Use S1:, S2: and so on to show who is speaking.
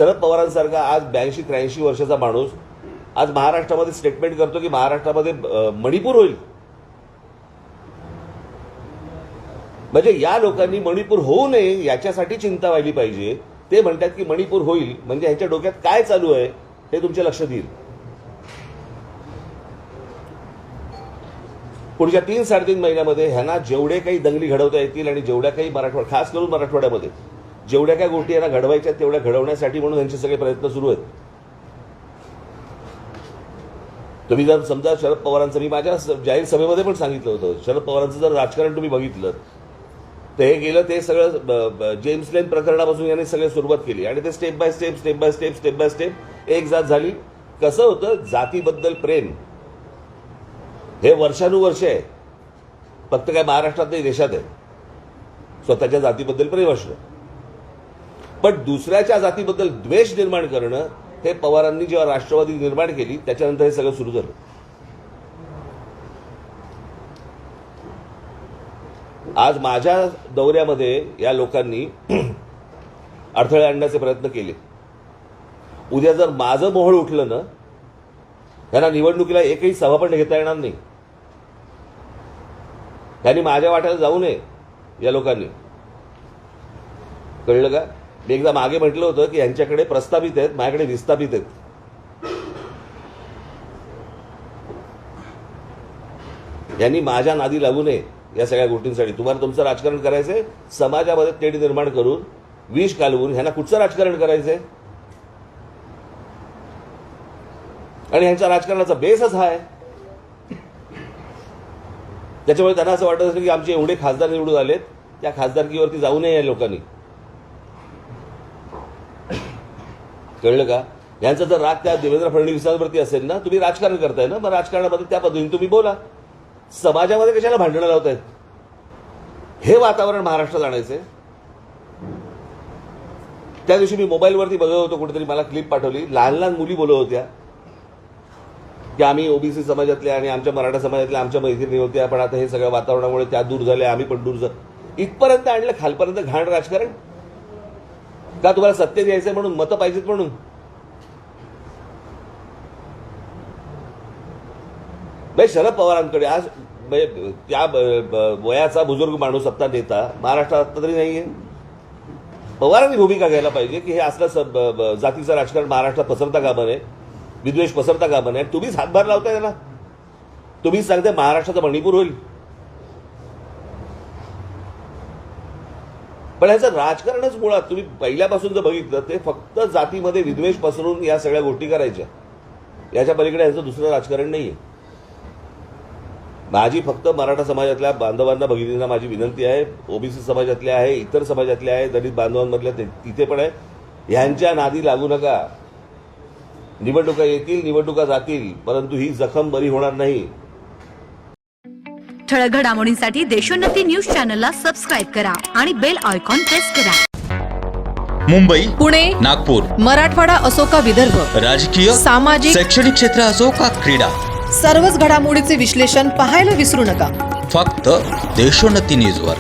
S1: शरद पवारांसारखा आज 82-83 वर्षाचा माणूस आज महाराष्ट्रामध्ये स्टेटमेंट करतो की महाराष्ट्रामध्ये मणिपूर होईल. म्हणजे या लोकांनी मणिपूर होऊ नये याच्यासाठी चिंता व्हायली पाहिजे. ते म्हणतात की मणिपूर होईल म्हणजे ह्यांच्या डोक्यात काय चालू आहे हे तुमच्या लक्षात येईल. पुढच्या 3-3.5 महिन्यामध्ये ह्यांना जेवढे काही दंगली घडवता येतील आणि जेवढ्या काही खास करून मराठवाड्यामध्ये जेवढ्या काही गोष्टी यांना घडवायच्या तेवढ्या घडवण्यासाठी म्हणून यांचे सगळे प्रयत्न सुरू आहेत. तुम्ही जर समजा शरद पवारांचं, मी माझ्या जाहीर सभेमध्ये पण सांगितलं होतं, शरद पवारांचं जर राजकारण तुम्ही बघितलं तर हे गेलं ते सगळं जेम्स लेन प्रकरणापासून यांनी सगळं सुरुवात केली आणि ते स्टेप बाय स्टेप एक जात झाली. कसं होतं, जातीबद्दल प्रेम हे वर्षानुवर्ष आहे. फक्त काय महाराष्ट्रात नाही, देशात आहे. स्वतःच्या जातीबद्दल प्रेम असणं, पण दुसऱ्याच्या जातीबद्दल द्वेष निर्माण करणं हे पवारांनी जेव्हा राष्ट्रवादी निर्माण केली त्याच्यानंतर हे सगळं सुरू झालं. आज माझ्या दौऱ्यामध्ये या लोकांनी अडथळे आणण्याचे प्रयत्न केले. उद्या जर माझं मोहोळ उठलं ना, त्यांना निवडणुकीला एकही सभा पण घेता येणार नाही. त्यांनी माझ्या वाट्याला जाऊ नये या लोकांनी, कळलं का? मी एकदा मागे म्हटलं होतं की यांच्याकडे प्रस्थापित आहेत, माझ्याकडे विस्थापित आहेत. यांनी माझ्या नादी लागू नये या सगळ्या गोष्टींसाठी. तुम्हाला तुमचं राजकारण करायचंय, समाजामध्ये तेढ निर्माण करून विष कालवून ह्यांना कुठचं राजकारण करायचंय? आणि ह्यांच्या राजकारणाचा बेसच हा आहे. त्याच्यामुळे त्यांना असं वाटत असेल की आमचे एवढे खासदार निवडून आलेत, त्या खासदारकीवरती जाऊ नये या लोकांनी, कळलं का? यांचा जर राग त्या देवेंद्र फडणवीसांवरती असेल ना, तुम्ही राजकारण करताय ना, मग राजकारणामध्ये त्या पद्धतीने तुम्ही बोला. समाजामध्ये कशाला भांडणं लावतायत? हे वातावरण महाराष्ट्रात आणायचंय. त्या दिवशी मी मोबाईलवरती बघत होतो, कुठेतरी मला क्लिप पाठवली, लहान लहान मुली बोलत होत्या की आम्ही ओबीसी समाजातल्या आणि आमच्या मराठा समाजातल्या आमच्या मैत्रिणी होत्या, पण आता हे सगळ्या वातावरणामुळे त्या दूर झाल्या, आम्ही पण दूर झालो. इथपर्यंत आणलं, खालपर्यंत घाण राजकारण का? तुम्हाला सत्तेत यायचंय म्हणून, मतं पाहिजेत म्हणून? शरद पवारांकडे आज त्या वयाचा बुजुर्ग माणूस सत्ता नेता महाराष्ट्रात आता तरी नाहीये. पवारांनी भूमिका घ्यायला पाहिजे की हे असलं जातीचं राजकारण महाराष्ट्रात पसरता कामा नये, विद्वेष पसरता कामा नये. तुम्हीच हातभार लावताय ना, तुम्हीच सांगताय महाराष्ट्राचं मणिपूर होईल. पण ह्याचं राजकारणच मुळात तुम्ही पहिल्यापासून जर बघितलं ते फक्त जातीमध्ये विद्वेष पसरून या सगळ्या गोष्टी करायच्या. याच्या पलीकडे यांचं दुसरं राजकारण नाहीये. माझी फक्त मराठा समाजातल्या बांधवांना, भगिनींना माझी विनंती आहे, ओबीसी समाजातल्या आहे, इतर समाजातल्या आहे, दलित बांधवांमधल्या तिथे पण आहे, ह्यांच्या नादी लागू नका. निवडणुका येतील, निवडणुका जातील, परंतु ही जखम बरी होणार नाही.
S2: ठळक घडामोडींसाठी देशोन्नती न्यूज चॅनलला सबस्क्राईब करा आणि बेल आयकॉन प्रेस करा.
S3: मुंबई,
S4: पुणे,
S3: नागपूर,
S4: मराठवाडा असो का विदर्भ,
S3: राजकीय,
S4: सामाजिक,
S3: शैक्षणिक क्षेत्र असो का क्रीडा,
S4: सर्वच घडामोडीचे विश्लेषण पाहायला विसरू नका.
S3: फक्त देशोन्नती न्यूजवर.